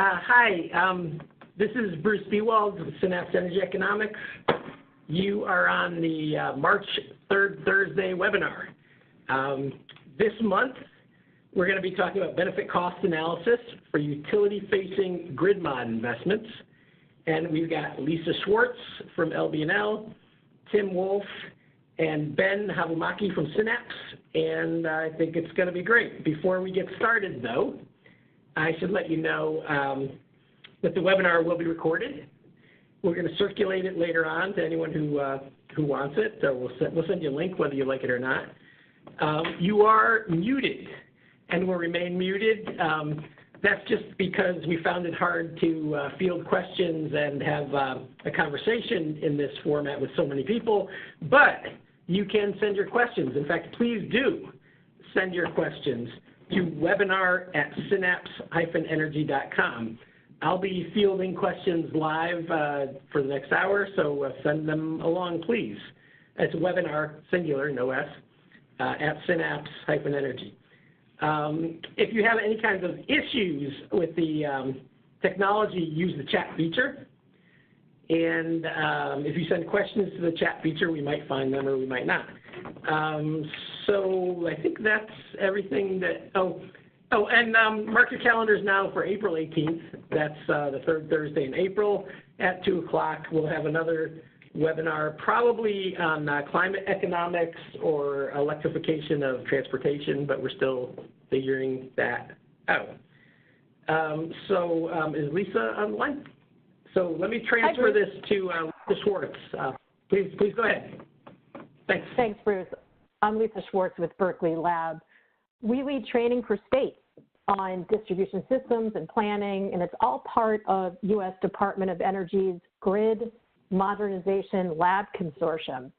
Hi, this is Bruce Bewald with Synapse Energy Economics. You are on the March 3rd Thursday webinar. This month, we're going to be talking about benefit cost analysis for utility-facing grid mod investments. And we've got Lisa Schwartz from LB&L, Tim Woolf, and Ben Havumaki from Synapse. And I think it's going to be great. Before we get started, though, I should let you know that the webinar will be recorded. We're going to circulate it later on to anyone who wants it. So we'll send you a link whether you like it or not. You are muted and will remain muted. That's just because we found it hard to field questions and have a conversation in this format with so many people. But you can send your questions. In fact, please do send your questions to webinar@synapse-energy.com. I'll be fielding questions live for the next hour, so send them along, please. It's webinar, singular, no S, at synapse-energy. If you have any kinds of issues with the technology, use the chat feature. And if you send questions to the chat feature, we might find them or we might not. So I think that's everything that, and mark your calendars now for April 18th. That's the third Thursday in April at 2 o'clock. We'll have another webinar probably on climate economics or electrification of transportation, but we're still figuring that out. Is Lisa on the line? So let me transfer this to Lisa Schwartz. Please go ahead. Thanks. Thanks, Bruce. I'm Lisa Schwartz with Berkeley Lab. We lead training for states on distribution systems and planning, and it's all part of U.S. Department of Energy's Grid Modernization Lab Consortium,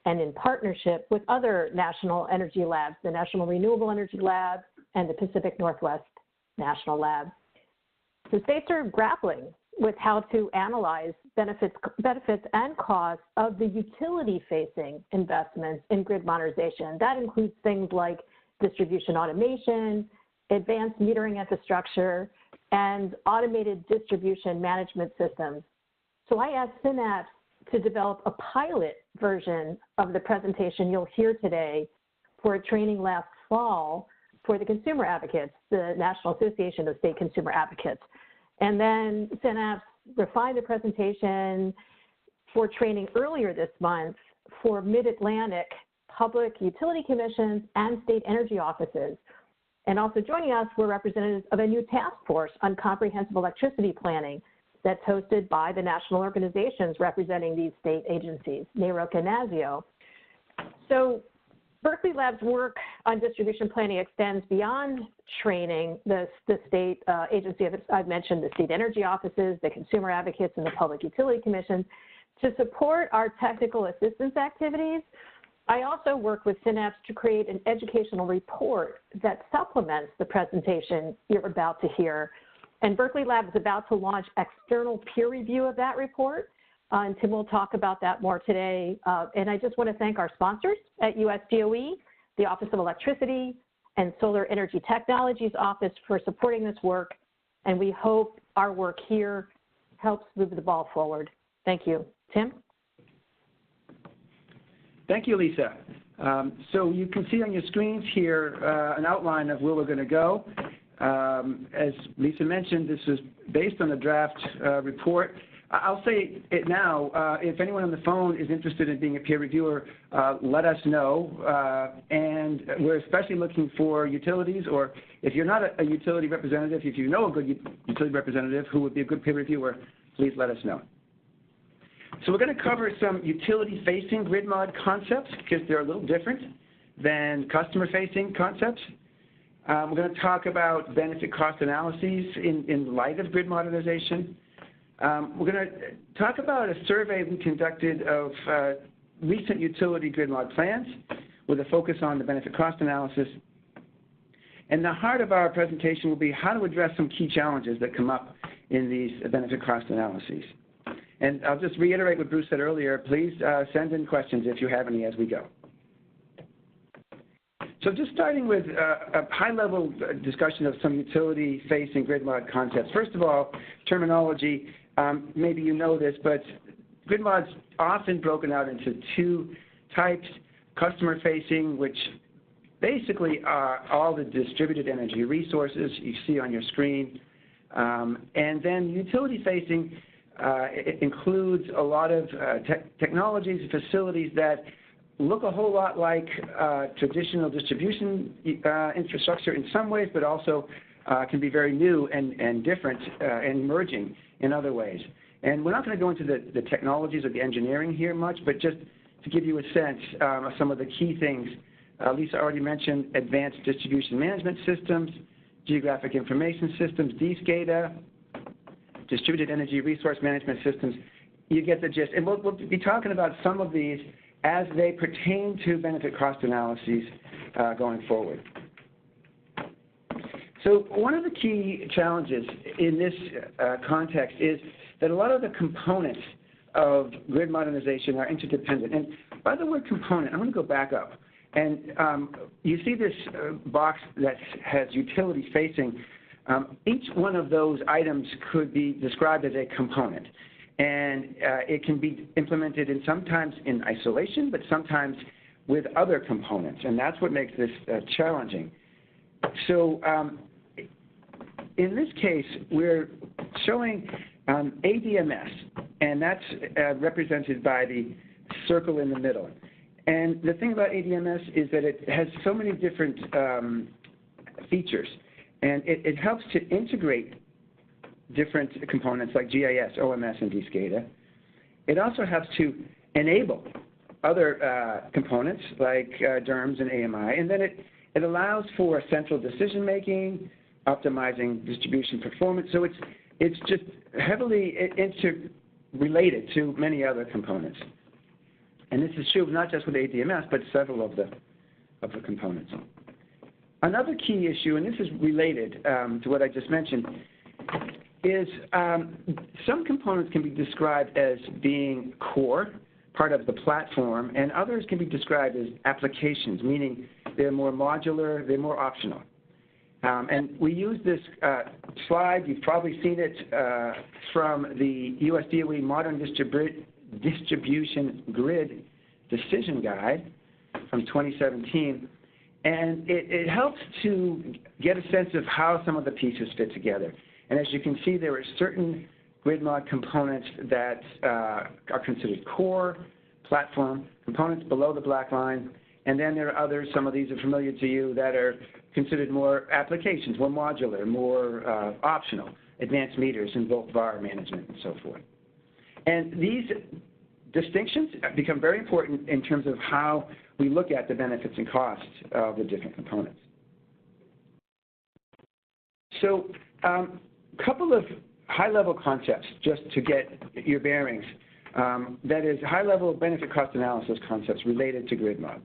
and in partnership with other national energy labs, the National Renewable Energy Lab and the Pacific Northwest National Lab. So states are grappling with how to analyze benefits and costs of the utility-facing investments in grid modernization. That includes things like distribution automation, advanced metering infrastructure, and automated distribution management systems. So I asked Synapse to develop a pilot version of the presentation you'll hear today for a training last fall for the consumer advocates, the National Association of State Consumer Advocates. And then Synapse refined the presentation for training earlier this month for Mid-Atlantic public utility commissions and state energy offices. And also joining us were representatives of a new task force on comprehensive electricity planning that's hosted by the national organizations representing these state agencies, NAROC and NASIO. So Berkeley Lab's work on distribution planning extends beyond training the state agency, I've mentioned the state energy offices, the consumer advocates, and the public utility commissions to support our technical assistance activities. I also work with Synapse to create an educational report that supplements the presentation you're about to hear. And Berkeley Lab is about to launch external peer review of that report. And Tim will talk about that more today. And I just want to thank our sponsors at USDOE, the Office of Electricity and Solar Energy Technologies Office for supporting this work. And we hope our work here helps move the ball forward. Thank you. Tim? Thank you, Lisa. So you can see on your screens here an outline of where we're going to go. As Lisa mentioned, this is based on a draft report. I'll say it now. If anyone on the phone is interested in being a peer reviewer, let us know. And we're especially looking for utilities, or if you're not a utility representative, if you know a good utility representative who would be a good peer reviewer, please let us know. So we're going to cover some utility-facing grid mod concepts because they're a little different than customer-facing concepts. We're going to talk about benefit cost analyses in light of grid modernization. We're going to talk about a survey we conducted of recent utility grid mod plans with a focus on the benefit cost analysis. And the heart of our presentation will be how to address some key challenges that come up in these benefit cost analyses. And I'll just reiterate what Bruce said earlier. Please send in questions if you have any as we go. So just starting with a high-level discussion of some utility-facing grid mod concepts. First of all, terminology, maybe you know this, but grid mod's often broken out into two types: customer-facing, which basically are all the distributed energy resources you see on your screen. And then utility-facing it includes a lot of technologies and facilities that look a whole lot like traditional distribution infrastructure in some ways, but also can be very new and different and emerging in other ways. And we're not going to go into the technologies or the engineering here much, but just to give you a sense of some of the key things. Lisa already mentioned advanced distribution management systems, geographic information systems, DSCADA, distributed energy resource management systems. You get the gist. And we'll be talking about some of these as they pertain to benefit cost analyses going forward. So one of the key challenges in this context is that a lot of the components of grid modernization are interdependent. And by the word component, I'm going to go back up. And you see this box that has utilities facing. Each one of those items could be described as a component. And it can be implemented sometimes in isolation, but sometimes with other components. And that's what makes this challenging. So in this case, we're showing ADMS, and that's represented by the circle in the middle. And the thing about ADMS is that it has so many different features, and it helps to integrate different components like GIS, OMS, and DSCADA. It also helps to enable other components like DERMS and AMI, and then it allows for central decision-making, optimizing distribution performance. So it's just heavily interrelated to many other components. And this is true not just with ADMS, but several of the components. Another key issue, and this is related to what I just mentioned, is some components can be described as being core, part of the platform, and others can be described as applications, meaning they're more modular, they're more optional. And we use this slide, you've probably seen it from the US DOE Modern Distribution Grid Decision Guide from 2017. And it helps to get a sense of how some of the pieces fit together. And as you can see, there are certain grid mod components that are considered core, platform, components below the black line. And then there are others, some of these are familiar to you, that are considered more applications, more modular, more optional, advanced meters and volt VAR management and so forth. And these distinctions become very important in terms of how we look at the benefits and costs of the different components. So a couple of high-level concepts just to get your bearings. That is high-level benefit cost analysis concepts related to grid mod.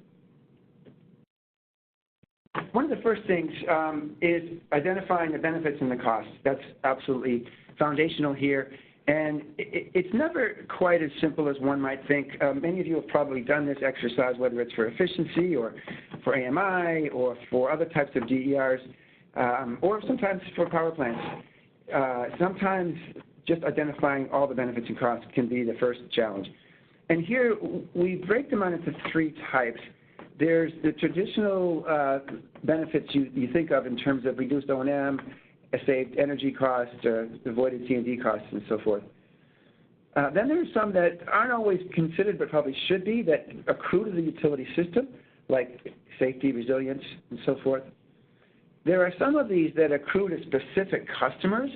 One of the first things is identifying the benefits and the costs. That's absolutely foundational here. And it's never quite as simple as one might think. Many of you have probably done this exercise, whether it's for efficiency or for AMI or for other types of DERs, or sometimes for power plants. Sometimes just identifying all the benefits and costs can be the first challenge. And here we break them out into three types. There's the traditional benefits you think of in terms of reduced O&M, saved energy costs, avoided T&D costs, and so forth. Then there's some that aren't always considered but probably should be that accrue to the utility system, like safety, resilience, and so forth. There are some of these that accrue to specific customers,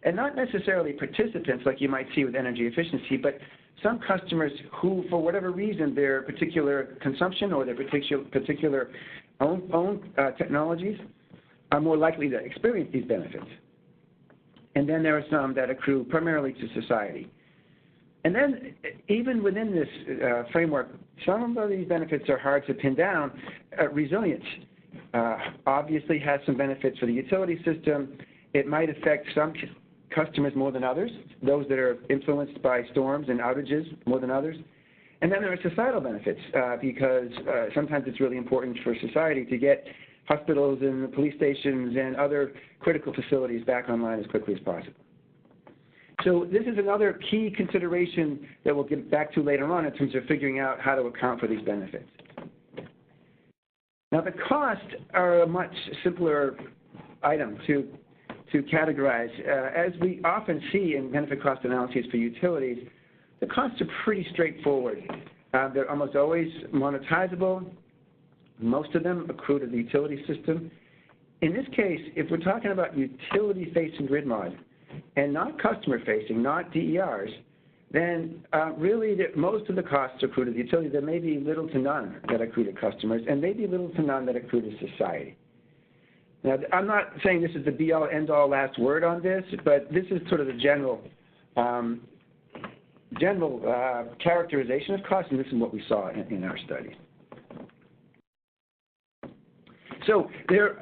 and not necessarily participants like you might see with energy efficiency, but some customers who, for whatever reason, their particular consumption or their particular own technologies are more likely to experience these benefits. And then there are some that accrue primarily to society. And then even within this framework, some of these benefits are hard to pin down. Resilience obviously has some benefits for the utility system. It might affect some customers more than others, those that are influenced by storms and outages more than others. And then there are societal benefits because sometimes it's really important for society to get hospitals and police stations and other critical facilities back online as quickly as possible. So this is another key consideration that we'll get back to later on in terms of figuring out how to account for these benefits. Now the costs are a much simpler item to categorize. As we often see in benefit cost analyses for utilities, the costs are pretty straightforward. They're almost always monetizable. Most of them accrue to the utility system. In this case, if we're talking about utility-facing grid mod and not customer-facing, not DERs, then really most of the costs accrue to the utility. There may be little to none that accrue to customers, and maybe little to none that accrue to society. Now, I'm not saying this is the be-all, end-all last word on this, but this is sort of the general characterization of costs, and this is what we saw in our study. So there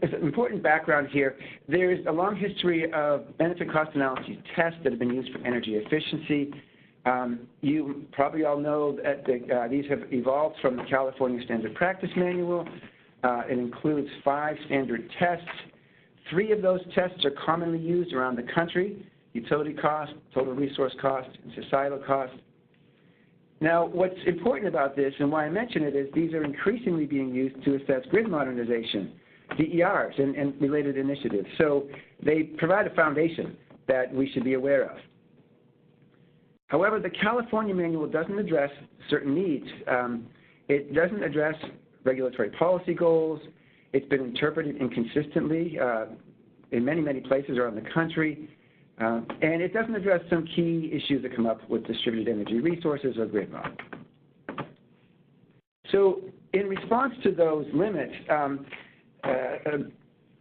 is an important background here. There's a long history of benefit cost analysis tests that have been used for energy efficiency. You probably all know that these have evolved from the California Standard Practice Manual. It includes 5 standard tests. 3 of those tests are commonly used around the country: utility cost, total resource cost, and societal cost. Now, what's important about this, and why I mention it, is these are increasingly being used to assess grid modernization, DERs, and related initiatives. So they provide a foundation that we should be aware of. However, the California Manual doesn't address certain needs. It doesn't address regulatory policy goals. It's been interpreted inconsistently in many, many places around the country. And it doesn't address some key issues that come up with distributed energy resources or grid mod. So in response to those limits,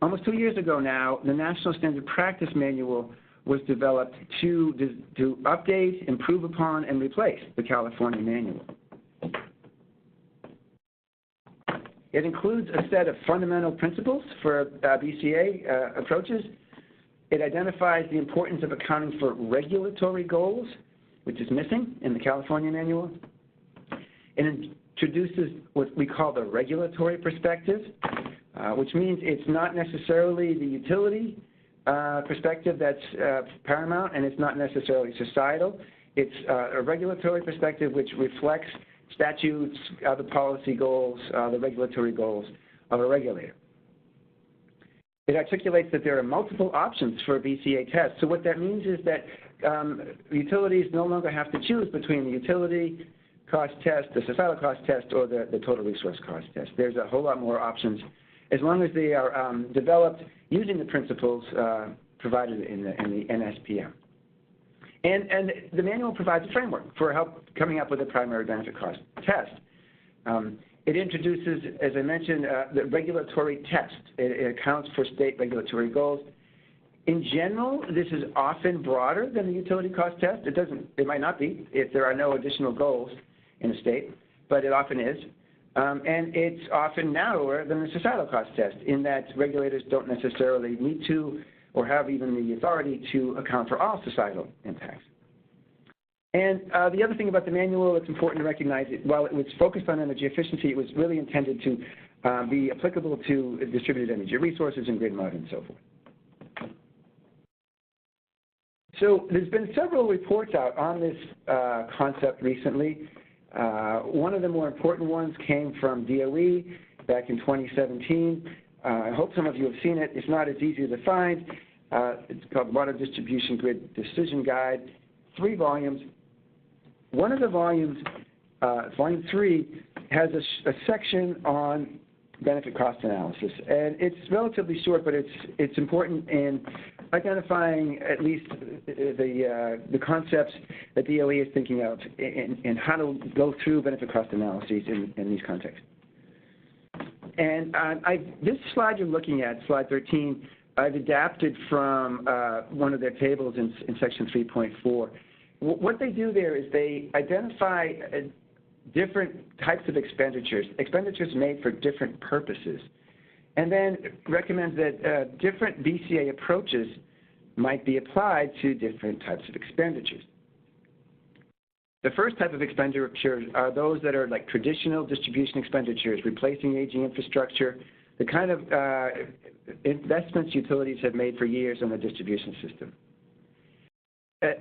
almost 2 years ago now, the National Standard Practice Manual was developed to update, improve upon, and replace the California Manual. It includes a set of fundamental principles for BCA approaches. It identifies the importance of accounting for regulatory goals, which is missing in the California Manual. It introduces what we call the regulatory perspective, which means it's not necessarily the utility perspective that's paramount, and it's not necessarily societal. It's a regulatory perspective which reflects statutes, the policy goals, the regulatory goals of a regulator. It articulates that there are multiple options for BCA tests. So what that means is that utilities no longer have to choose between the utility cost test, the societal cost test, or the total resource cost test. There's a whole lot more options as long as they are developed using the principles provided in the NSPM. And the manual provides a framework for coming up with a primary benefit cost test. It introduces, as I mentioned, the regulatory test. It accounts for state regulatory goals. In general, this is often broader than the utility cost test. It might not be if there are no additional goals in a state, but it often is. And it's often narrower than the societal cost test in that regulators don't necessarily need to or have even the authority to account for all societal impacts. And the other thing about the manual that's important to recognize, while it was focused on energy efficiency, it was really intended to be applicable to distributed energy resources and grid mod and so forth. So there's been several reports out on this concept recently. One of the more important ones came from DOE back in 2017. I hope some of you have seen it. It's not as easy to find. It's called Water Distribution Grid Decision Guide, 3 volumes. One of the volumes, volume 3, has a section on benefit cost analysis. And it's relatively short, but it's important in identifying at least the concepts that DOE is thinking of and how to go through benefit cost analyses in these contexts. And this slide you're looking at, slide 13, I've adapted from one of their tables in section 3.4. What they do there is they identify different types of expenditures made for different purposes, and then recommends that different BCA approaches might be applied to different types of expenditures. The first type of expenditures are those that are like traditional distribution expenditures, replacing aging infrastructure, the kind of investments utilities have made for years on the distribution system.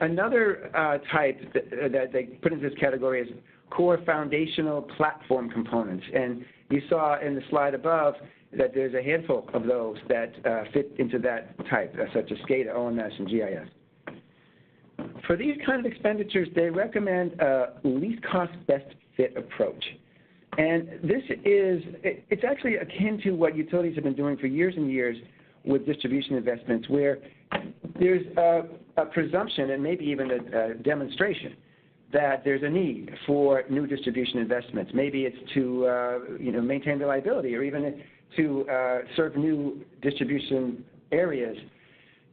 Another type that they put into this category is core foundational platform components. And you saw in the slide above that there's a handful of those that fit into that type, such as SCADA, OMS, and GIS. For these kind of expenditures, they recommend a least cost best fit approach. And this is, it's actually akin to what utilities have been doing for years and years with distribution investments, where there's a presumption and maybe even a demonstration that there's a need for new distribution investments. Maybe it's to maintain reliability, or even to serve new distribution areas.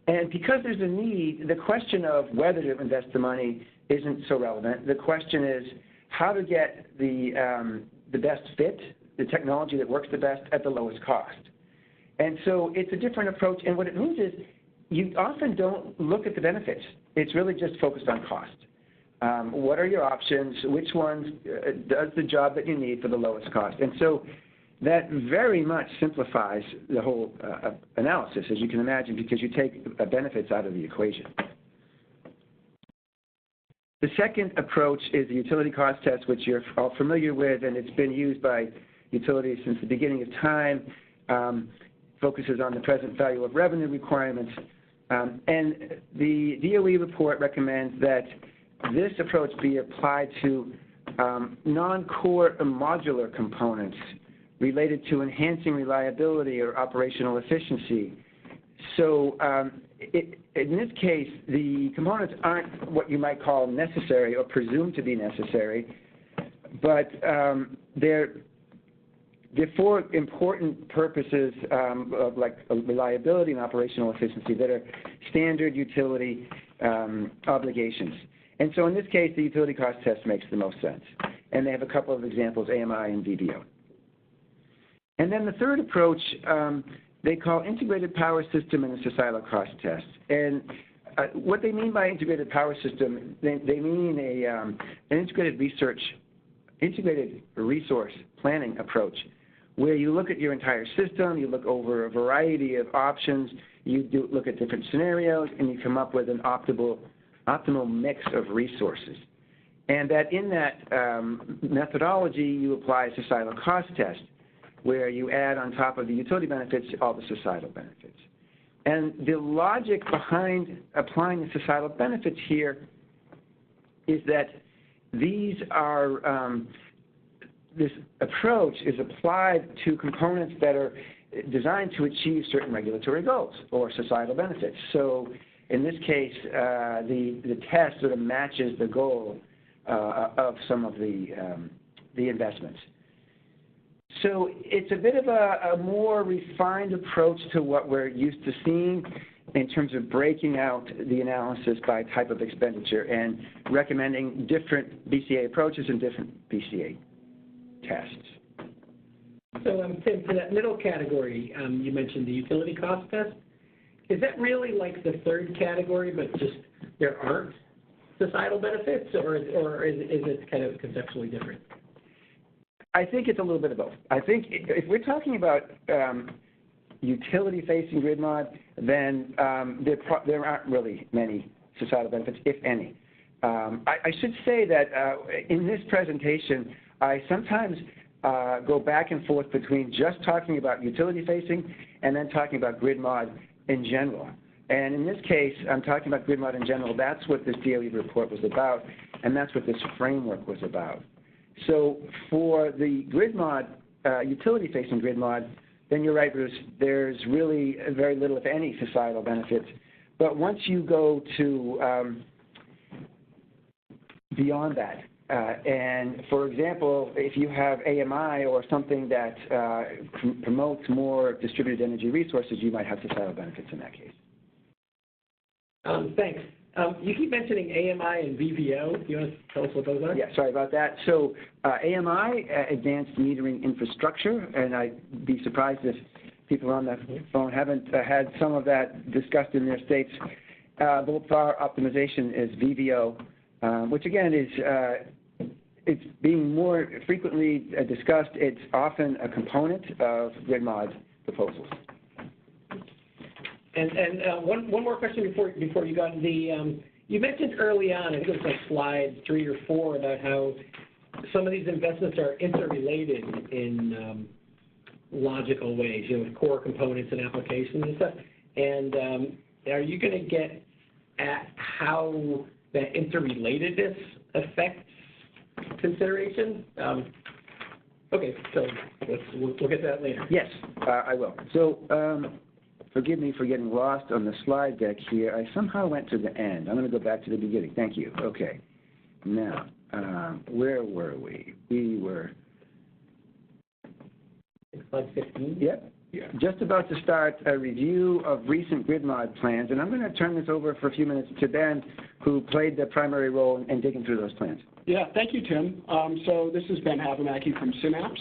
And because there's a need, the question of whether to invest the money isn't so relevant. The question is how to get the best fit, the technology that works the best at the lowest cost. And so it's a different approach, and what it means is you often don't look at the benefits. It's really just focused on cost. What are your options? Which ones does the job that you need for the lowest cost? And so that very much simplifies the whole analysis, as you can imagine, because you take benefits out of the equation. The second approach is the utility cost test, which you're all familiar with, and it's been used by utilities since the beginning of time. Focuses on the present value of revenue requirements. And the DOE report recommends that this approach be applied to non-core modular components related to enhancing reliability or operational efficiency. So in this case, the components aren't what you might call necessary or presumed to be necessary, but they're for important purposes of like reliability and operational efficiency that are standard utility obligations. And so in this case, the utility cost test makes the most sense. And they have a couple of examples, AMI and VBO. And then the third approach they call integrated power system and the societal cost test. And what they mean by integrated power system, they mean an integrated resource planning approach, where you look at your entire system, you look over a variety of options, you look at different scenarios, and you come up with an optimal mix of resources. And that in that methodology, you apply a societal cost test, where you add on top of the utility benefits all the societal benefits. And the logic behind applying the societal benefits here is that these are this approach is applied to components that are designed to achieve certain regulatory goals or societal benefits. So in this case, the test sort of matches the goal of some of the investments. So it's a bit of a more refined approach to what we're used to seeing in terms of breaking out the analysis by type of expenditure and recommending different BCA approaches and different BCA tests. So Tim, for that middle category, you mentioned the utility cost test. Is that really like the third category, but just there aren't societal benefits, or is it kind of conceptually different? I think it's a little bit of both. I think if we're talking about utility-facing grid mod, then there aren't really many societal benefits, if any. I should say that in this presentation, I sometimes go back and forth between just talking about utility-facing and then talking about grid mod in general. And in this case, I'm talking about grid mod in general. That's what this DOE report was about, and that's what this framework was about. So for the grid mod, utility-facing grid mod, then you're right, Bruce, there's really very little, if any, societal benefits. But once you go to beyond that, and for example, if you have AMI or something that promotes more distributed energy resources, you might have societal benefits in that case. Thanks. You keep mentioning AMI and VBO. Do you want to tell us what those are? Yeah, sorry about that. So AMI, Advanced Metering Infrastructure, and I'd be surprised if people on the phone haven't had some of that discussed in their states. Volt power optimization is VBO. which again is it's being more frequently discussed. It's often a component of grid mod proposals. And one more question before you got the you mentioned early on, I think it was like slide 3 or 4, about how some of these investments are interrelated in logical ways, you know, with core components and applications and stuff. And are you going to get at how that interrelatedness affects consideration? Okay, so we'll get to that later. Yes, I will. So forgive me for getting lost on the slide deck here. I somehow went to the end. I'm going to go back to the beginning. Thank you. Okay. Now, where were we? We were... Slide 15? Yep. Yeah. Just about to start a review of recent grid mod plans, and I'm going to turn this over for a few minutes to Ben, who played the primary role in digging through those plans. Yeah, thank you, Tim. So this is Ben Havumaki from Synapse,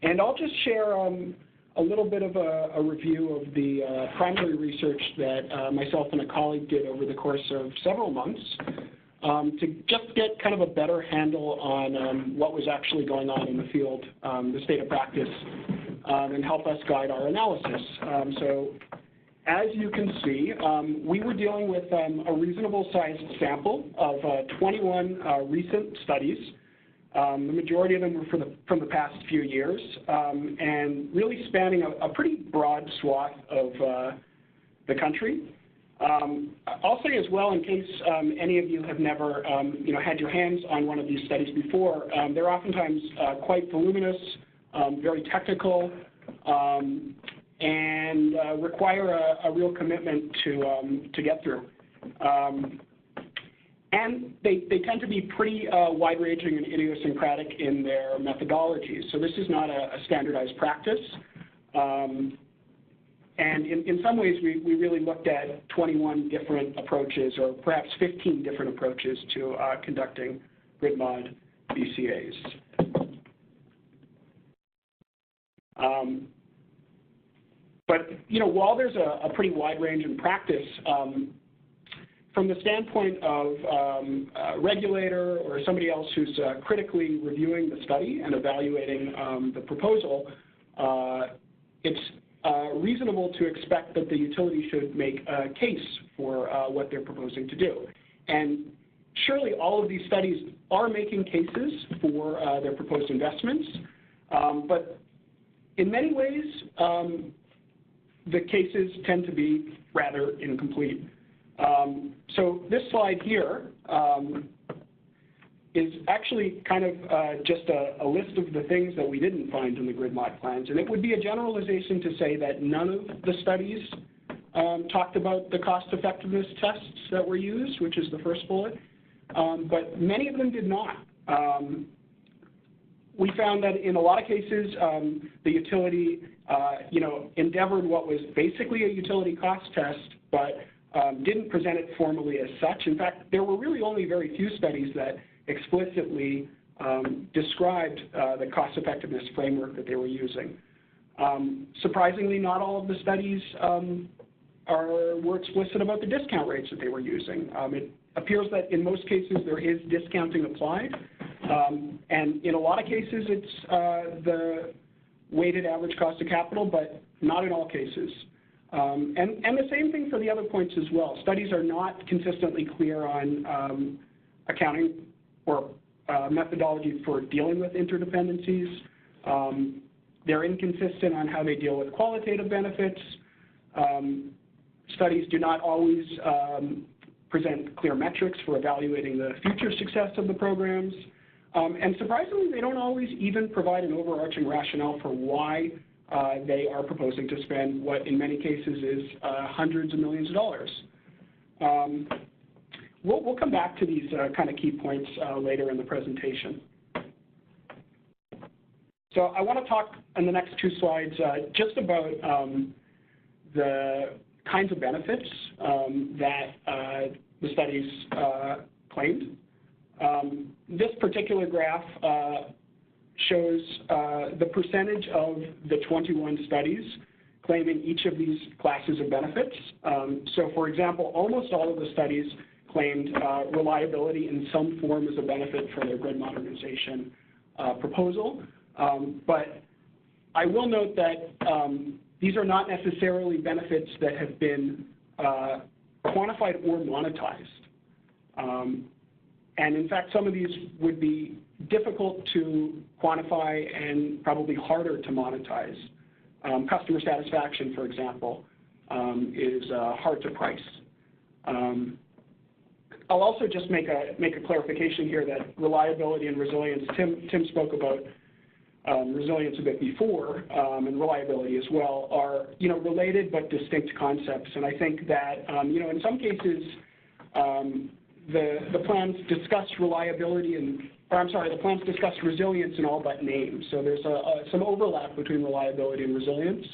and I'll just share a little bit of a review of the primary research that myself and a colleague did over the course of several months to just get kind of a better handle on what was actually going on in the field, the state of practice, and help us guide our analysis. So as you can see, we were dealing with a reasonable sized sample of 21 recent studies. The majority of them were from the past few years, and really spanning a pretty broad swath of the country. I'll say as well, in case any of you have never had your hands on one of these studies before, they're oftentimes quite voluminous, very technical, and require a real commitment to get through. And they tend to be pretty wide-ranging and idiosyncratic in their methodologies. So this is not a standardized practice. And in some ways, we really looked at 21 different approaches, or perhaps 15 different approaches to conducting grid mod BCAs. But while there's a pretty wide range in practice, from the standpoint of a regulator or somebody else who's critically reviewing the study and evaluating the proposal, it's reasonable to expect that the utility should make a case for what they're proposing to do. And surely all of these studies are making cases for their proposed investments, but in many ways, the cases tend to be rather incomplete. So this slide here is actually kind of just a list of the things that we didn't find in the grid mod plans. And it would be a generalization to say that none of the studies talked about the cost effectiveness tests that were used, which is the first bullet, but many of them did not. We found that in a lot of cases, the utility, endeavored what was basically a utility cost test, but didn't present it formally as such. In fact, there were really only very few studies that explicitly described the cost effectiveness framework that they were using. Surprisingly, not all of the studies were explicit about the discount rates that they were using. It appears that in most cases there is discounting applied, and in a lot of cases it's the weighted average cost of capital, but not in all cases. And the same thing for the other points as well. Studies are not consistently clear on accounting or methodology for dealing with interdependencies. They're inconsistent on how they deal with qualitative benefits. Studies do not always present clear metrics for evaluating the future success of the programs. And surprisingly, they don't always even provide an overarching rationale for why they are proposing to spend what in many cases is hundreds of millions of dollars. We'll come back to these kind of key points later in the presentation. So I want to talk in the next two slides just about the kinds of benefits that the studies claimed. This particular graph shows the percentage of the 21 studies claiming each of these classes of benefits. So for example, almost all of the studies claimed reliability in some form as a benefit for their grid modernization proposal. But I will note that these are not necessarily benefits that have been quantified or monetized. And in fact, some of these would be difficult to quantify and probably harder to monetize. Customer satisfaction, for example, is hard to price. I'll also just make a clarification here that reliability and resilience, Tim spoke about resilience a bit before, and reliability as well, are related but distinct concepts. And I think that in some cases the plans discuss reliability the plans discuss resilience in all but name. So there's some overlap between reliability and resilience,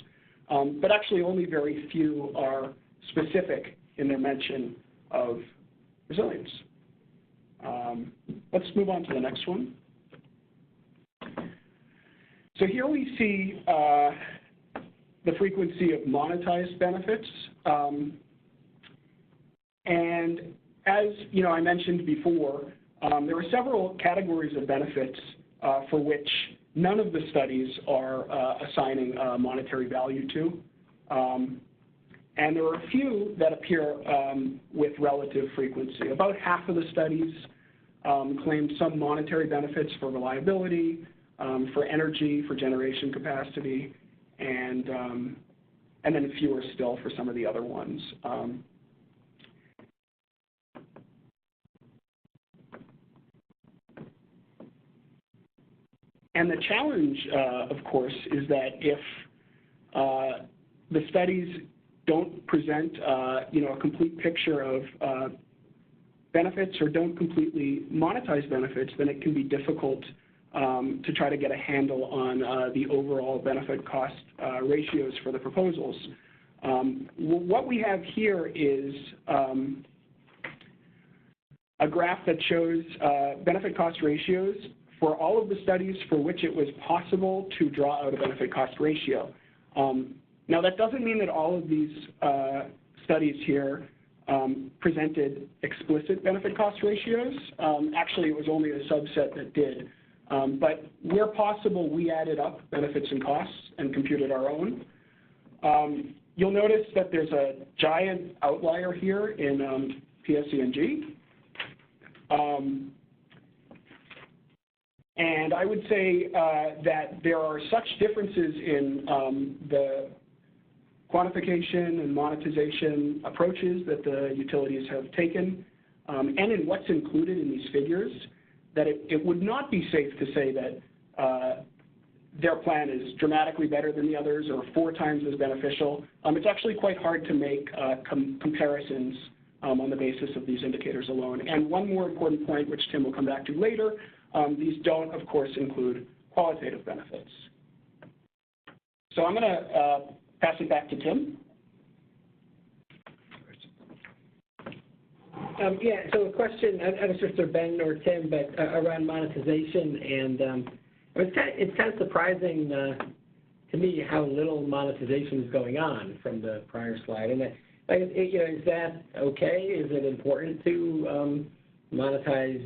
but actually only very few are specific in their mention of resilience. Let's move on to the next one. So here we see the frequency of monetized benefits. And as I mentioned before, there are several categories of benefits for which none of the studies are assigning monetary value to. And there are a few that appear with relative frequency. About half of the studies claimed some monetary benefits for reliability, for energy, for generation capacity, and then fewer still for some of the other ones. And the challenge, of course, is that if the studies don't present, a complete picture of benefits or don't completely monetize benefits, then it can be difficult to try to get a handle on the overall benefit-cost ratios for the proposals. What we have here is a graph that shows benefit-cost ratios for all of the studies for which it was possible to draw out a benefit-cost ratio. Now, that doesn't mean that all of these studies here presented explicit benefit-cost ratios. Actually, it was only a subset that did. But where possible, we added up benefits and costs and computed our own. You'll notice that there's a giant outlier here in PSE&G. And I would say that there are such differences in the quantification and monetization approaches that the utilities have taken, and in what's included in these figures, that it would not be safe to say that their plan is dramatically better than the others or 4 times as beneficial. It's actually quite hard to make comparisons on the basis of these indicators alone. And one more important point, which Tim will come back to later, these don't, of course, include qualitative benefits. So I'm going to pass it back to Tim. Yeah, so a question, I was just for Ben or Tim, but around monetization, and it's kind of surprising to me how little monetization is going on from the prior slide. And is that okay? Is it important to monetize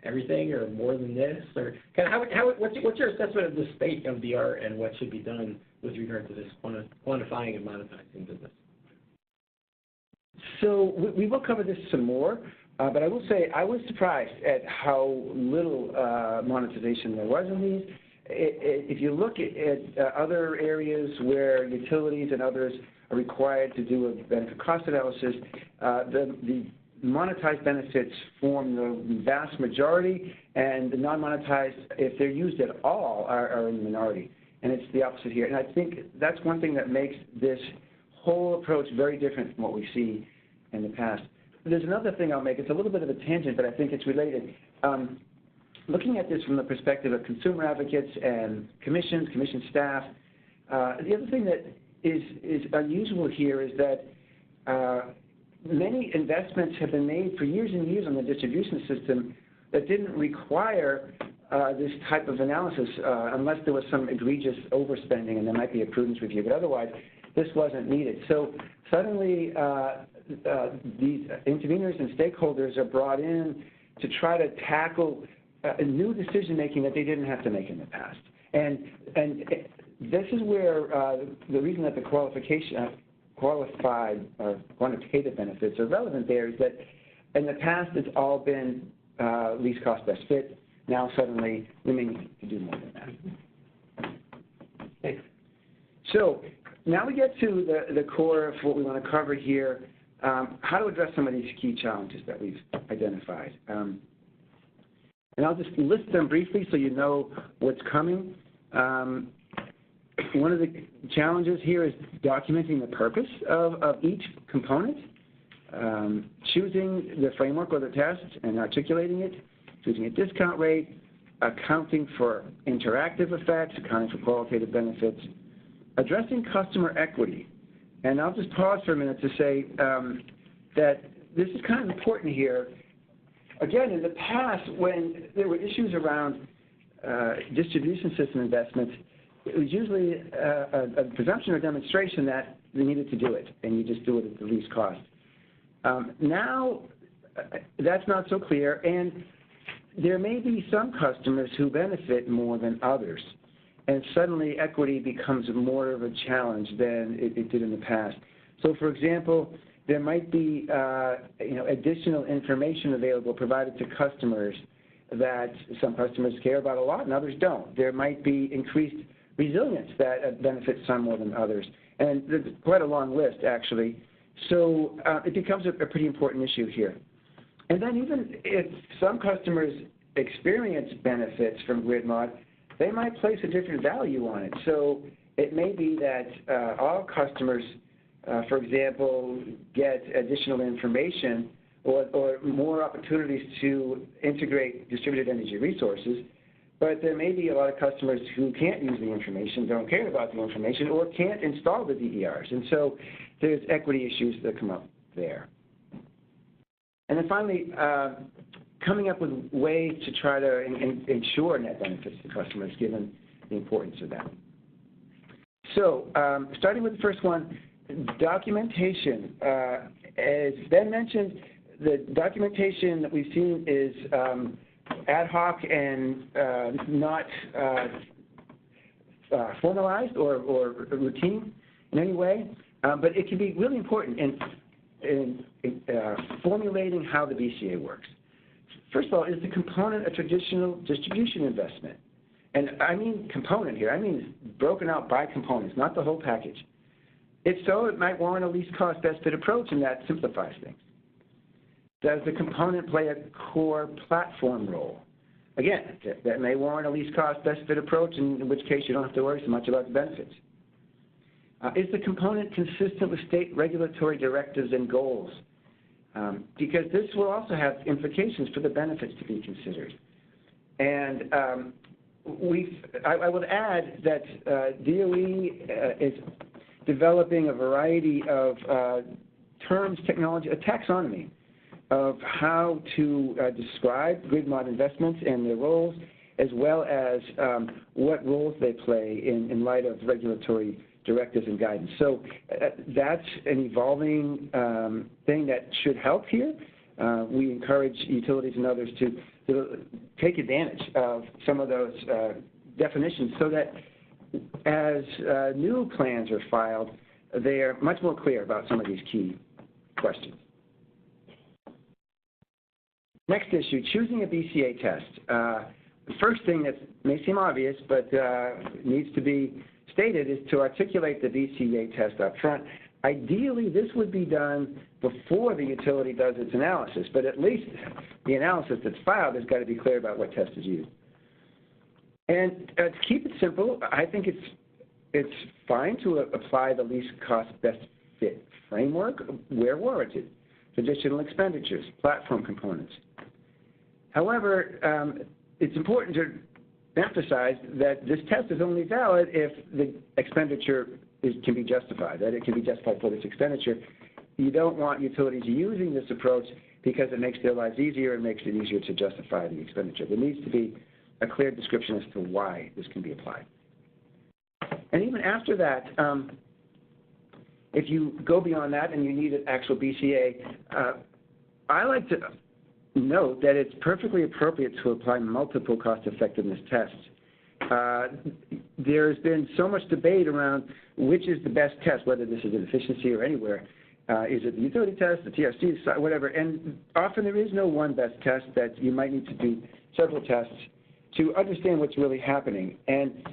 everything or more than this? Or kind of what's your assessment of the state of the art and what should be done with regard to this quantifying and monetizing business? So we will cover this some more, but I will say I was surprised at how little monetization there was in these. If you look at other areas where utilities and others are required to do a benefit cost analysis, the monetized benefits form the vast majority, and the non-monetized, if they're used at all, are in the minority. And it's the opposite here. And I think that's one thing that makes this whole approach very different from what we see in the past. There's another thing I'll make. It's a little bit of a tangent, but I think it's related. Looking at this from the perspective of consumer advocates and commission staff, the other thing that is unusual here is that many investments have been made for years and years on the distribution system that didn't require this type of analysis unless there was some egregious overspending and there might be a prudence review. But otherwise, this wasn't needed. So suddenly these interveners and stakeholders are brought in to try to tackle a new decision-making that they didn't have to make in the past. And this is where the reason that the qualified or quantitative benefits are relevant there is that in the past it's all been least cost best fit. Now suddenly we may need to do more than that. Okay. So now we get to the core of what we want to cover here, how to address some of these key challenges that we've identified. And I'll just list them briefly so you know what's coming. One of the challenges here is documenting the purpose of each component, choosing the framework or the test and articulating it, choosing a discount rate, accounting for interactive effects, accounting for qualitative benefits, addressing customer equity. And I'll just pause for a minute to say that this is kind of important here. Again, in the past, when there were issues around distribution system investments, it was usually a presumption or demonstration that they needed to do it, and you just do it at the least cost. Now, that's not so clear, and there may be some customers who benefit more than others, and suddenly equity becomes more of a challenge than it did in the past. So, for example, there might be additional information available provided to customers that some customers care about a lot and others don't. There might be increased resilience that benefits some more than others. And there's quite a long list, actually. So it becomes a pretty important issue here. And then even if some customers experience benefits from grid mod, they might place a different value on it. So it may be that all customers, for example, get additional information or more opportunities to integrate distributed energy resources, but there may be a lot of customers who can't use the information, don't care about the information, or can't install the DERs. And so there's equity issues that come up there. And then finally, coming up with ways to try to ensure net benefits to customers, given the importance of that. So starting with the first one, documentation. As Ben mentioned, the documentation that we've seen is ad hoc and not formalized or routine in any way, but it can be really important in formulating how the BCA works. First of all, is the component a traditional distribution investment? And I mean component here. I mean broken out by components, not the whole package. If so, it might warrant a least cost best fit approach, and that simplifies things. Does the component play a core platform role? Again, that may warrant a least cost best fit approach, in which case you don't have to worry so much about the benefits. Is the component consistent with state regulatory directives and goals? Because this will also have implications for the benefits to be considered. And I would add that DOE is developing a variety of terms, technology, a taxonomy of how to describe grid mod investments and their roles, as well as what roles they play in light of regulatory directives and guidance. So that's an evolving thing that should help here. We encourage utilities and others to take advantage of some of those definitions so that as new plans are filed, they are much more clear about some of these key questions. Next issue, choosing a BCA test. The first thing that may seem obvious but needs to be stated is to articulate the BCA test up front. Ideally, this would be done before the utility does its analysis, but at least the analysis that's filed has got to be clear about what test is used. And to keep it simple, I think it's fine to apply the least cost best fit framework where warranted, traditional expenditures, platform components. However, it's important to emphasize that this test is only valid if the expenditure can be justified, that it can be justified for this expenditure. You don't want utilities using this approach because it makes their lives easier and makes it easier to justify the expenditure. There needs to be a clear description as to why this can be applied. And even after that, If you go beyond that and you need an actual BCA, I like to note that it's perfectly appropriate to apply multiple cost-effectiveness tests. There's been so much debate around which is the best test, whether this is an efficiency or anywhere. Is it the utility test, the TRC, whatever? And often there is no one best test, that you might need to do several tests to understand what's really happening. And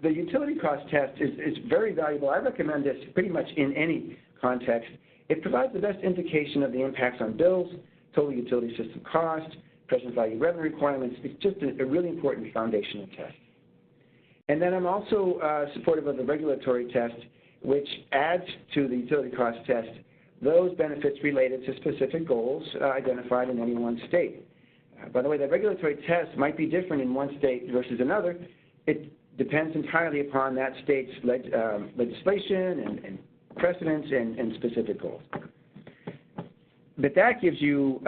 the utility cost test is very valuable. I recommend this pretty much in any context. It provides the best indication of the impacts on bills, total utility system cost, present value revenue requirements. It's just a really important foundational test. And then I'm also supportive of the regulatory test, which adds to the utility cost test those benefits related to specific goals identified in any one state. By the way, the regulatory test might be different in one state versus another. It depends entirely upon that state's legislation and precedents and specific goals. But that gives you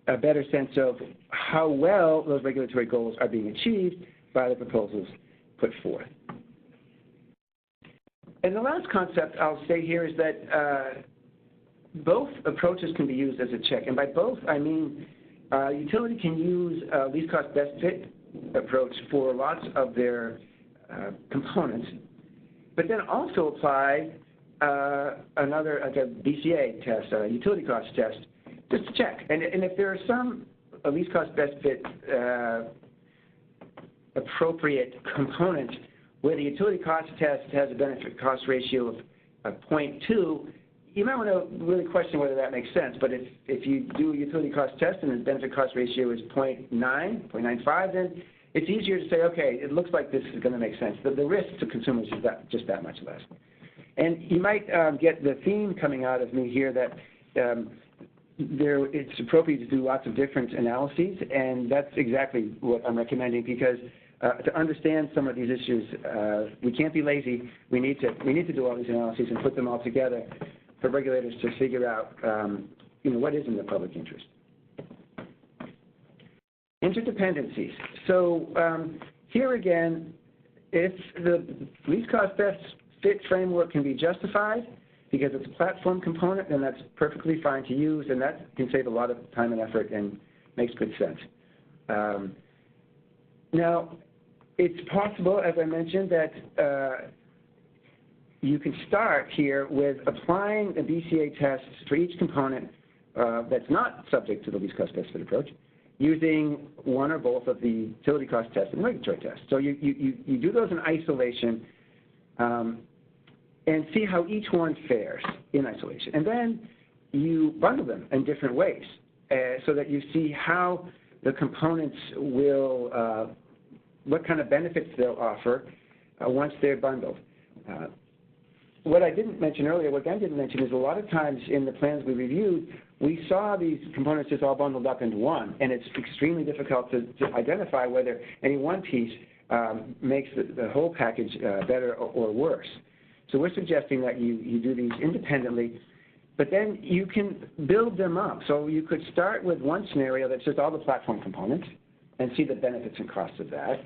a better sense of how well those regulatory goals are being achieved by the proposals put forth. And the last concept I'll say here is that both approaches can be used as a check. And by both, I mean utility can use a least cost best fit approach for lots of their components, but then also apply another, like a BCA test, a utility cost test, just to check. And if there are some least cost best fit appropriate components where the utility cost test has a benefit cost ratio of 0.2, you might want to really question whether that makes sense. But if you do a utility cost test and the benefit cost ratio is 0.9, 0.95, then it's easier to say, okay, it looks like this is going to make sense. The risk to consumers is just that much less. And you might get the theme coming out of me here that it's appropriate to do lots of different analyses, and that's exactly what I'm recommending, because to understand some of these issues, we can't be lazy. We need to do all these analyses and put them all together for regulators to figure out what is in the public interest. Interdependencies. So here again, if the least cost best fit framework can be justified because it's a platform component, then that's perfectly fine to use, and that can save a lot of time and effort and makes good sense. Now, it's possible, as I mentioned, that you can start here with applying a BCA test for each component that's not subject to the least cost best fit approach, using one or both of the utility cost test and regulatory test. So you do those in isolation and see how each one fares in isolation. And then you bundle them in different ways so that you see how the components will, what kind of benefits they'll offer once they're bundled. What I didn't mention earlier, what Ben didn't mention, is a lot of times in the plans we reviewed, we saw these components just all bundled up into one, and it's extremely difficult to identify whether any one piece makes the whole package better or worse. So we're suggesting that you do these independently, but then you can build them up. So you could start with one scenario that's just all the platform components and see the benefits and costs of that.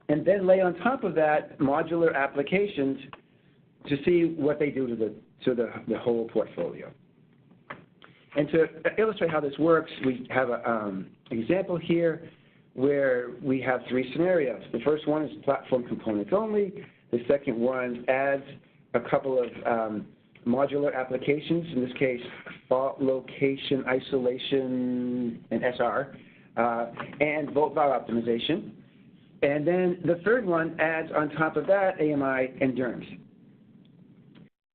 And then lay on top of that modular applications to see what they do to the whole portfolio. And to illustrate how this works, we have an example here where we have three scenarios. The first one is platform components only. The second one adds a couple of modular applications, in this case, fault location, isolation, and SR, and volt valve optimization. And then the third one adds on top of that AMI and DERMS.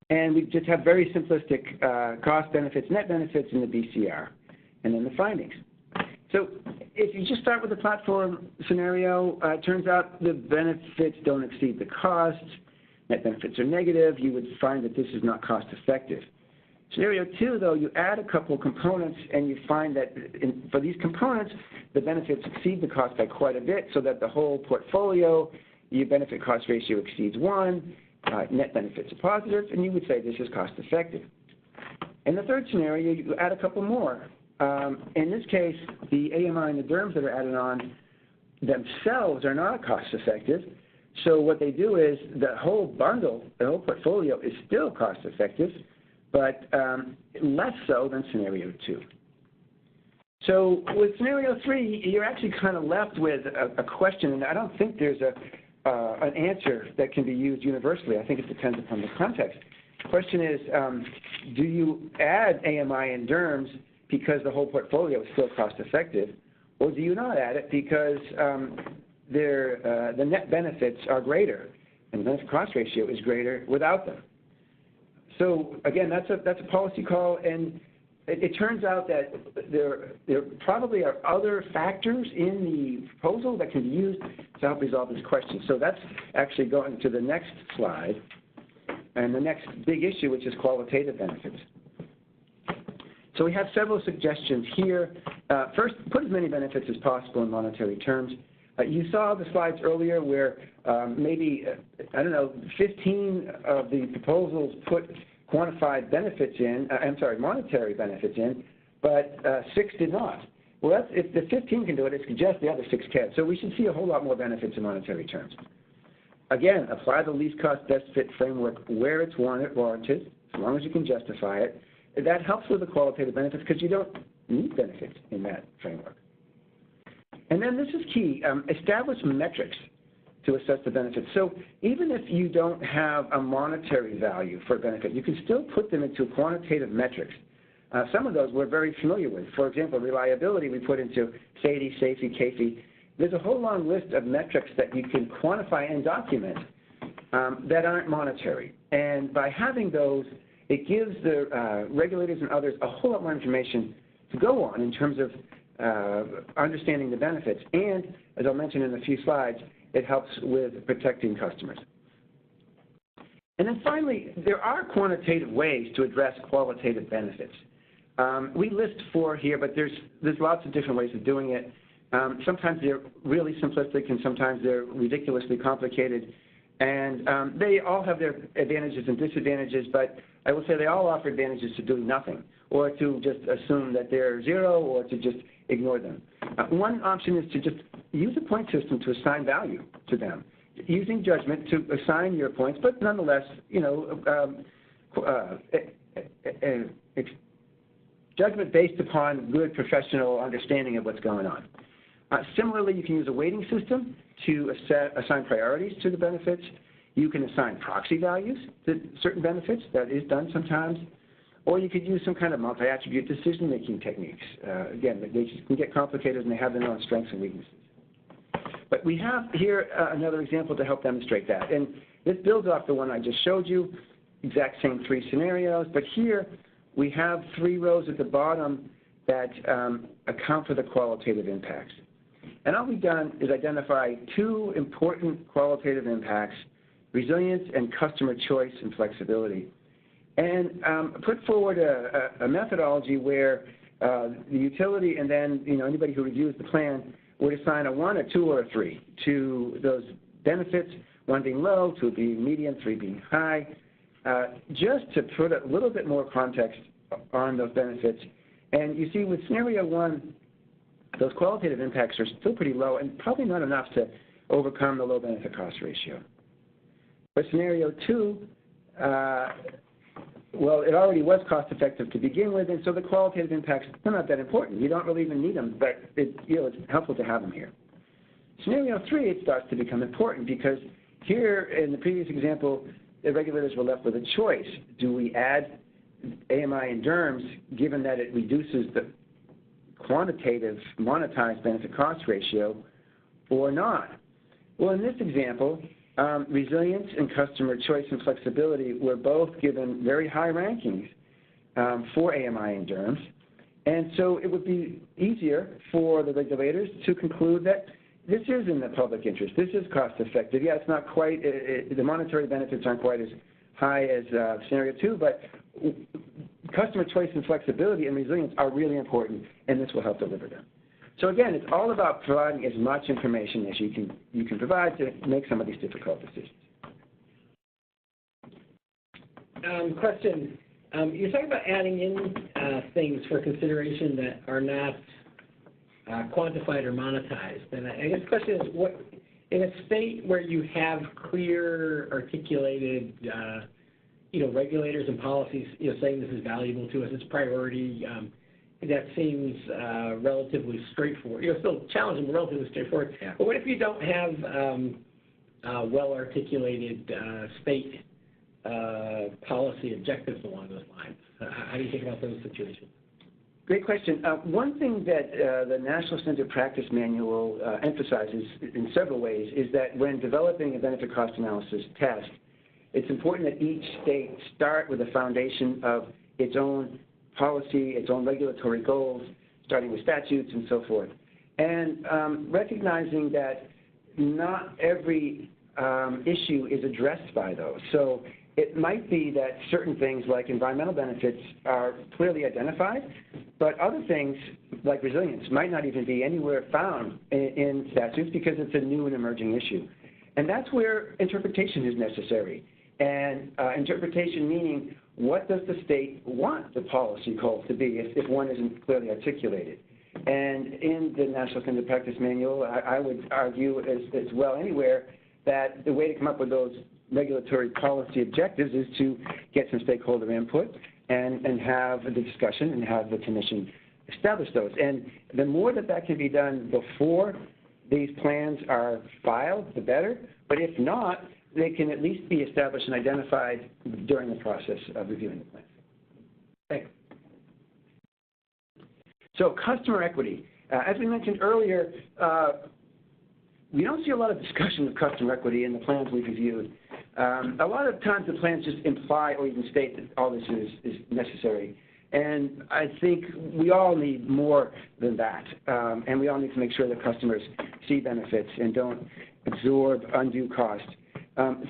And we just have very simplistic cost benefits, net benefits in the BCR, and then the findings. So if you just start with the platform scenario, it turns out the benefits don't exceed the costs, net benefits are negative, you would find that this is not cost effective. Scenario 2, though, you add a couple components and you find that for these components, the benefits exceed the cost by quite a bit, so that the whole portfolio, your benefit cost ratio exceeds 1, net benefits are positive, and you would say this is cost effective. In the third scenario, you add a couple more. In this case, the AMI and the DERMS that are added on themselves are not cost effective, So what they do is the whole bundle, the whole portfolio is still cost effective, but less so than scenario 2. So with scenario 3, you're actually kind of left with a question, and I don't think there's an answer that can be used universally. I think it depends upon the context. The question is, do you add AMI and DERMS because the whole portfolio is still cost effective, or do you not add it because the net benefits are greater and the benefit cost ratio is greater without them? So again, that's a policy call, and it turns out that there probably are other factors in the proposal that can be used to help resolve this question. So that's actually going to the next slide, and the next big issue, which is qualitative benefits. So we have several suggestions here. First, put as many benefits as possible in monetary terms. You saw the slides earlier where maybe, 15 of the proposals put quantified benefits in, monetary benefits in, but 6 did not. Well, if the 15 can do it, it suggests the other 6 can. So we should see a whole lot more benefits in monetary terms. Again, apply the least cost best fit framework where it's warranted, as long as you can justify it. That helps with the qualitative benefits because you don't need benefits in that framework. And then this is key, establish metrics to assess the benefits. So even if you don't have a monetary value for a benefit, you can still put them into quantitative metrics. Some of those we're very familiar with. For example, reliability we put into SAIDI, SAFE, CAFE. There's a whole long list of metrics that you can quantify and document that aren't monetary. And by having those, it gives the regulators and others a whole lot more information to go on in terms of understanding the benefits. And, as I'll mention in a few slides, it helps with protecting customers. And then finally, there are quantitative ways to address qualitative benefits. We list 4 here, but there's lots of different ways of doing it. Sometimes they're really simplistic, and sometimes they're ridiculously complicated. And they all have their advantages and disadvantages, but I will say they all offer advantages to doing nothing, or to just assume that they're 0, or to just ignore them. One option is to just use a point system to assign value to them, using judgment to assign your points, but nonetheless, judgment based upon good professional understanding of what's going on. Similarly, you can use a weighting system to assign priorities to the benefits. You can assign proxy values to certain benefits. That is done sometimes. Or you could use some kind of multi-attribute decision-making techniques. Again, they can get complicated, and they have their own strengths and weaknesses. But we have here another example to help demonstrate that. And this builds off the one I just showed you, exact same 3 scenarios. But here we have 3 rows at the bottom that account for the qualitative impacts. And all we've done is identify 2 important qualitative impacts, resilience and customer choice and flexibility, and put forward a methodology where the utility and then anybody who reviews the plan would assign a 1, a 2, or a 3 to those benefits, 1 being low, 2 being medium, 3 being high, just to put a little bit more context on those benefits. And you see with scenario 1, those qualitative impacts are still pretty low and probably not enough to overcome the low benefit cost ratio. For scenario 2, well, it already was cost effective to begin with, and so the qualitative impacts are not that important. You don't really even need them, but it's helpful to have them here. Scenario 3, it starts to become important because here in the previous example, the regulators were left with a choice. Do we add AMI and DERMS given that it reduces the quantitative monetized benefit cost ratio or not? Well, in this example, resilience and customer choice and flexibility were both given very high rankings for AMI and DERMS. And so it would be easier for the regulators to conclude that this is in the public interest. This is cost effective. Yeah, it's not quite, the monetary benefits aren't quite as high as scenario 2, but customer choice and flexibility and resilience are really important, and this will help deliver them. So again, it's all about providing as much information as you can provide to make some of these difficult decisions. Question. You're talking about adding in things for consideration that are not quantified or monetized. And I guess the question is, in a state where you have clear, articulated, regulators and policies, saying this is valuable to us, it's priority, that seems relatively straightforward. Still challenging, but relatively straightforward. Yeah. But what if you don't have well-articulated state policy objectives along those lines? How do you think about those situations? Great question. One thing that the National Standard Practice Manual emphasizes in several ways is that when developing a benefit cost analysis test, it's important that each state start with a foundation of its own policy, its own regulatory goals, starting with statutes and so forth. And recognizing that not every issue is addressed by those. So it might be that certain things like environmental benefits are clearly identified, but other things like resilience might not even be anywhere found in statutes because it's a new and emerging issue. And that's where interpretation is necessary. And interpretation meaning, what does the state want the policy goal to be if one isn't clearly articulated? And in the National Standard Practice Manual, I would argue as well anywhere that the way to come up with those regulatory policy objectives is to get some stakeholder input and have the discussion and have the commission establish those. And the more that can be done before these plans are filed, the better. But if not, they can at least be established and identified during the process of reviewing the plan. Okay. So customer equity. As we mentioned earlier, we don't see a lot of discussion of customer equity in the plans we've reviewed. A lot of times the plans just imply or even state that all this is necessary. And I think we all need more than that. And we all need to make sure that customers see benefits and don't absorb undue cost.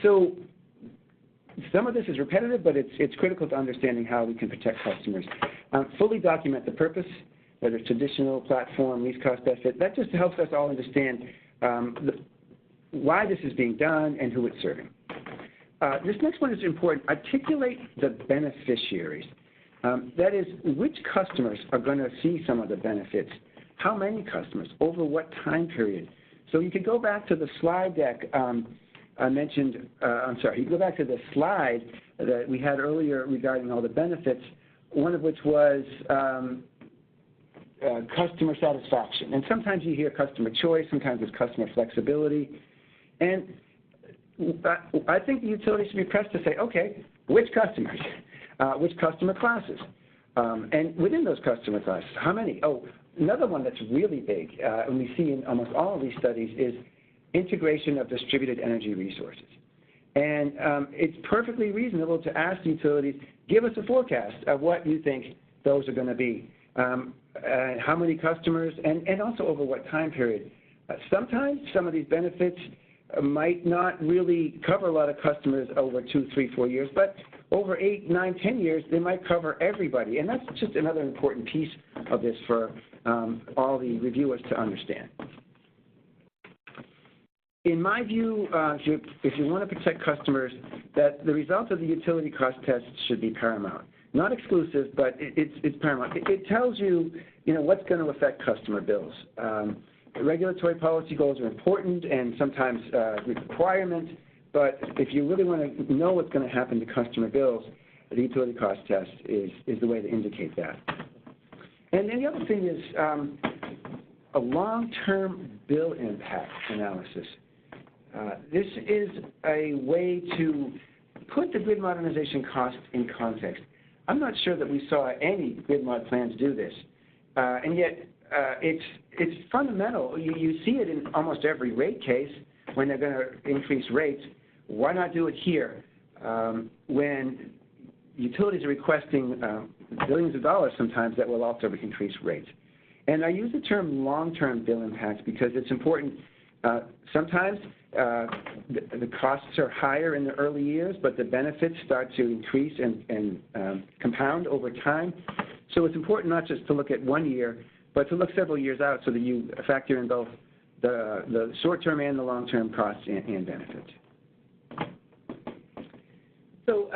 So some of this is repetitive, but it's critical to understanding how we can protect customers. Fully document the purpose, whether it's traditional, platform, least cost benefit. That just helps us all understand why this is being done and who it's serving. This next one is important. Articulate the beneficiaries. That is, which customers are going to see some of the benefits? How many customers? Over what time period? So you could go back to the slide deck I mentioned, you go back to the slide that we had earlier regarding all the benefits, one of which was customer satisfaction. And sometimes you hear customer choice, sometimes it's customer flexibility. And I think the utility should be pressed to say, okay, which customers? Which customer classes? And within those customer classes, how many? Oh, another one that's really big, and we see in almost all of these studies, is integration of distributed energy resources. And it's perfectly reasonable to ask utilities, give us a forecast of what you think those are going to be. How many customers, and also over what time period. Sometimes some of these benefits might not really cover a lot of customers over 2, 3, 4 years, but over 8, 9, 10 years, they might cover everybody. And that's just another important piece of this for all the reviewers to understand. In my view, if you want to protect customers, that the results of the utility cost test should be paramount. Not exclusive, but it's paramount. It tells you, what's going to affect customer bills. Regulatory policy goals are important and sometimes requirements, but if you really want to know what's going to happen to customer bills, the utility cost test is the way to indicate that. And then the other thing is a long-term bill impact analysis. This is a way to put the grid modernization cost in context. I'm not sure that we saw any grid mod plans do this, and yet it's fundamental. You see it in almost every rate case when they're going to increase rates. Why not do it here when utilities are requesting billions of dollars sometimes that will also increase rates? And I use the term long-term bill impacts because it's important. Sometimes the costs are higher in the early years, but the benefits start to increase and compound over time. So it's important not just to look at 1 year, but to look several years out so that you factor in both the short-term and the long-term costs and benefits. So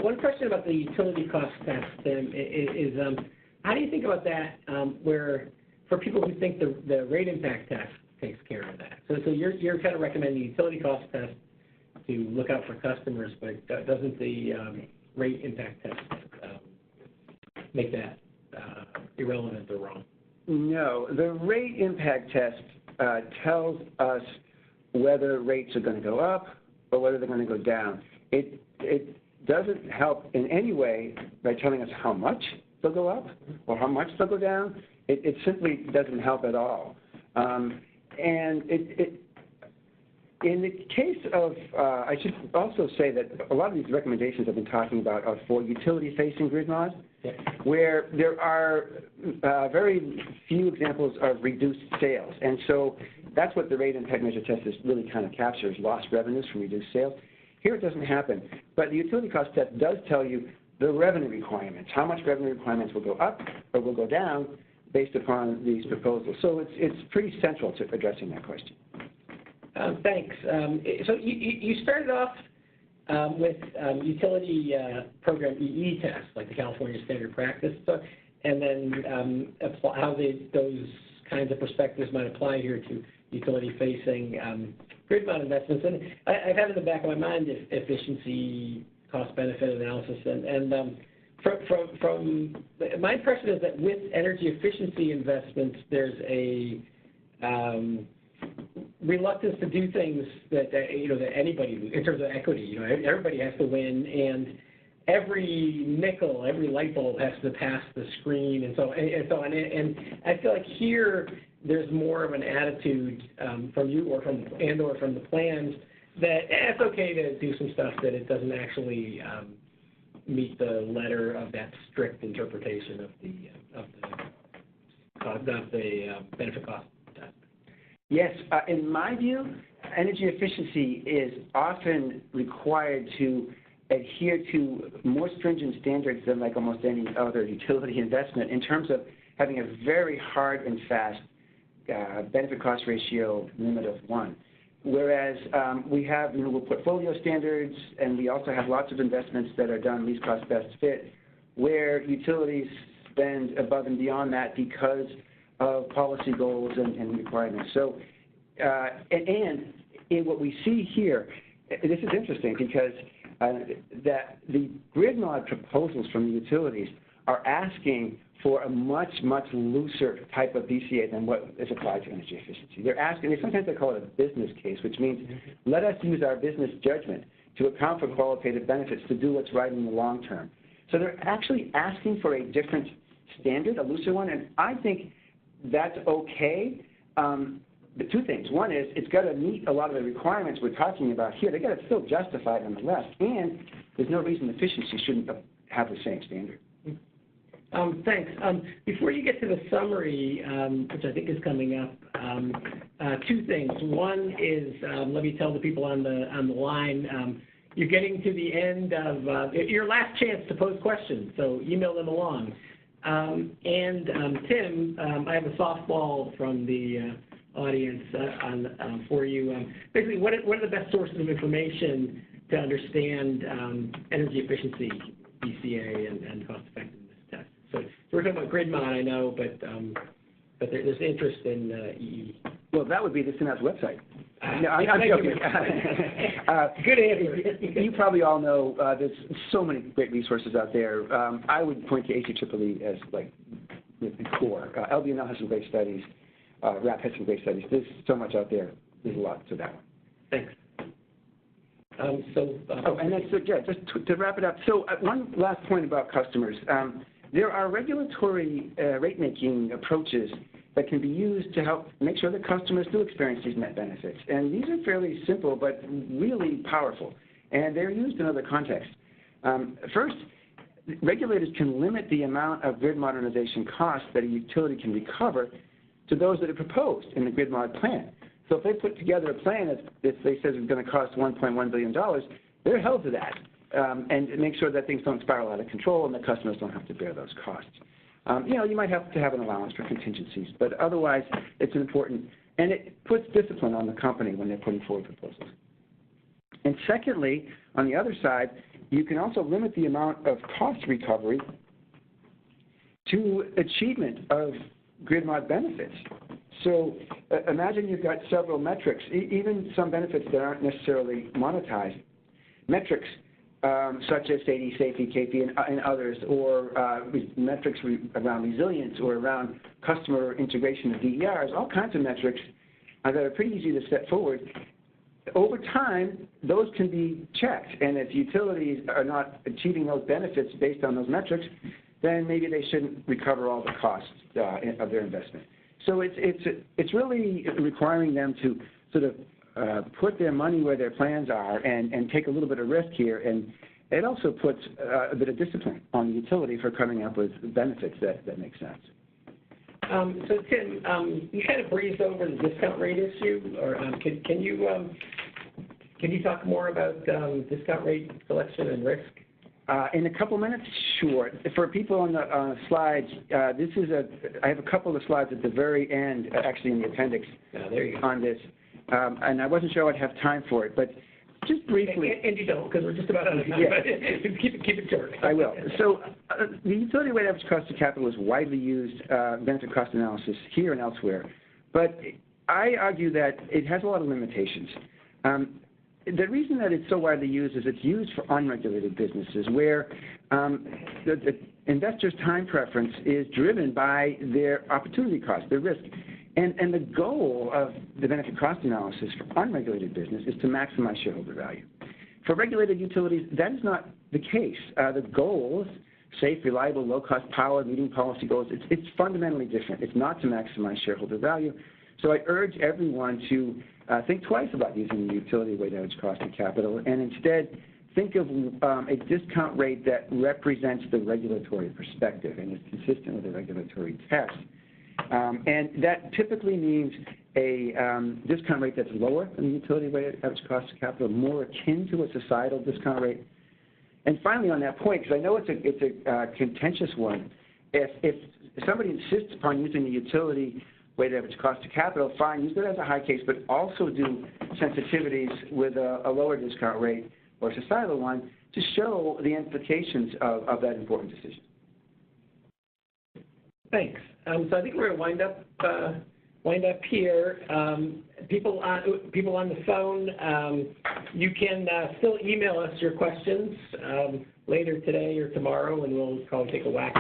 one question about the utility cost test is how do you think about that where for people who think the rate impact test takes care of that. So you're kind of recommending utility cost test to look out for customers, but doesn't the rate impact test make that irrelevant or wrong? No, the rate impact test tells us whether rates are going to go up or whether they're going to go down. It doesn't help in any way by telling us how much they'll go up or how much they'll go down. It simply doesn't help at all. And in the case of, I should also say that a lot of these recommendations I've been talking about are for utility-facing grid mod, where there are very few examples of reduced sales. And so that's what the rate impact measure test is really kind of captures, lost revenues from reduced sales. Here it doesn't happen. But the utility cost test does tell you the revenue requirements, how much revenue requirements will go up or will go down based upon these proposals. So it's pretty central to addressing that question. Thanks. So you started off with utility program EE tests, like the California Standard Practice, and then how those kinds of perspectives might apply here to utility-facing grid mod investments. And I've had in the back of my mind efficiency, cost-benefit analysis, and from my impression is that with energy efficiency investments, there's a reluctance to do things that that anybody, in terms of equity, everybody has to win, and every nickel, every light bulb has to pass the screen, and so on. And I feel like here there's more of an attitude from you or from the plans that it's okay to do some stuff that it doesn't actually meet the letter of that strict interpretation of the benefit cost test. Yes, in my view, energy efficiency is often required to adhere to more stringent standards than like almost any other utility investment in terms of having a very hard and fast benefit cost ratio limit of 1. Whereas we have renewable portfolio standards, and we also have lots of investments that are done least cost best fit, where utilities spend above and beyond that because of policy goals and requirements. So, and in what we see here, this is interesting because that the grid mod proposals from the utilities are asking for a much, much looser type of BCA than what is applied to energy efficiency. They're asking, sometimes they call it a business case, which means let us use our business judgment to account for qualitative benefits to do what's right in the long term. So they're actually asking for a different standard, a looser one, and I think that's okay. The two things. One is it's got to meet a lot of the requirements we're talking about here. They've got to still justify it nonetheless, and there's no reason efficiency shouldn't have the same standard. Thanks. Before you get to the summary, which I think is coming up, two things. One is, let me tell the people on the line, you're getting to the end of your last chance to pose questions, so email them along. And Tim, I have a softball from the audience for you. Basically, what are the best sources of information to understand energy efficiency, BCA, and cost effectiveness tests? So we're talking about grid mod, I know, but there's interest in EE. Well, that would be the Synapse website. No, I'm joking. Good answer. You probably all know there's so many great resources out there. I would point to ACEEE as like the core. LBNL has some great studies. RAP has some great studies. There's so much out there. There's a lot to that one. Thanks. And then, just to wrap it up. So one last point about customers. There are regulatory rate-making approaches that can be used to help make sure that customers do experience these net benefits. And these are fairly simple but really powerful, and they're used in other contexts. First, regulators can limit the amount of grid modernization costs that a utility can recover to those that are proposed in the grid mod plan. So if they put together a plan that they say is going to cost $1.1 billion, they're held to that and make sure that things don't spiral out of control and the customers don't have to bear those costs. You might have to have an allowance for contingencies, but otherwise it's important, and it puts discipline on the company when they're putting forward proposals. And secondly, on the other side, you can also limit the amount of cost recovery to achievement of grid mod benefits. So imagine you've got several metrics, even some benefits that aren't necessarily monetized. Metrics such as safety, KP, and others, or metrics around resilience or around customer integration of DERs, all kinds of metrics that are pretty easy to set forward. Over time, those can be checked, and if utilities are not achieving those benefits based on those metrics, then maybe they shouldn't recover all the costs of their investment. So it's really requiring them to sort of put their money where their plans are and take a little bit of risk here, and it also puts a bit of discipline on the utility for coming up with benefits that make sense. So Tim, you kind of breezed over the discount rate issue, or can you talk more about discount rate selection and risk? In a couple minutes, sure. For people on the slides, I have a couple of slides at the very end, actually in the appendix on this, and I wasn't sure I'd have time for it, but just briefly. And you don't, because we're just about out of time, yeah. But keep it short. I will. So the utility weighted average cost of capital is widely used benefit cost analysis here and elsewhere, but I argue that it has a lot of limitations. The reason that it's so widely used is it's used for unregulated businesses where the investor's time preference is driven by their opportunity cost, their risk. And the goal of the benefit cost analysis for unregulated business is to maximize shareholder value. For regulated utilities, that is not the case. The goals, safe, reliable, low-cost power, meeting policy goals, it's fundamentally different. It's not to maximize shareholder value. So I urge everyone to think twice about using the utility weighted average cost of capital and instead think of a discount rate that represents the regulatory perspective and is consistent with the regulatory test. And that typically means a discount rate that's lower than the utility weighted average cost of capital, more akin to a societal discount rate. And finally, on that point, because I know it's a contentious one, if somebody insists upon using the utility weighted average cost of capital, fine, use it as a high case, but also do sensitivities with a lower discount rate or societal one to show the implications of that important decision. Thanks. So I think we're going to wind up here. People on the phone, you can still email us your questions later today or tomorrow, and we'll probably take a whack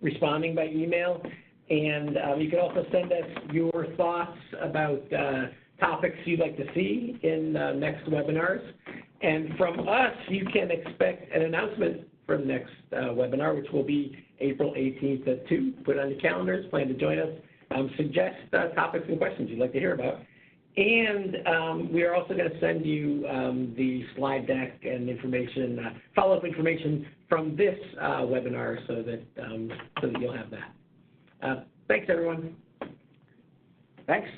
responding by email. And you can also send us your thoughts about topics you'd like to see in next webinars. And from us, you can expect an announcement for the next webinar, which will be April 18th at 2. Put it on your calendars, plan to join us. Suggest topics and questions you'd like to hear about. And we are also going to send you the slide deck and information, follow-up information from this webinar so that you'll have that. Thanks, everyone. Thanks.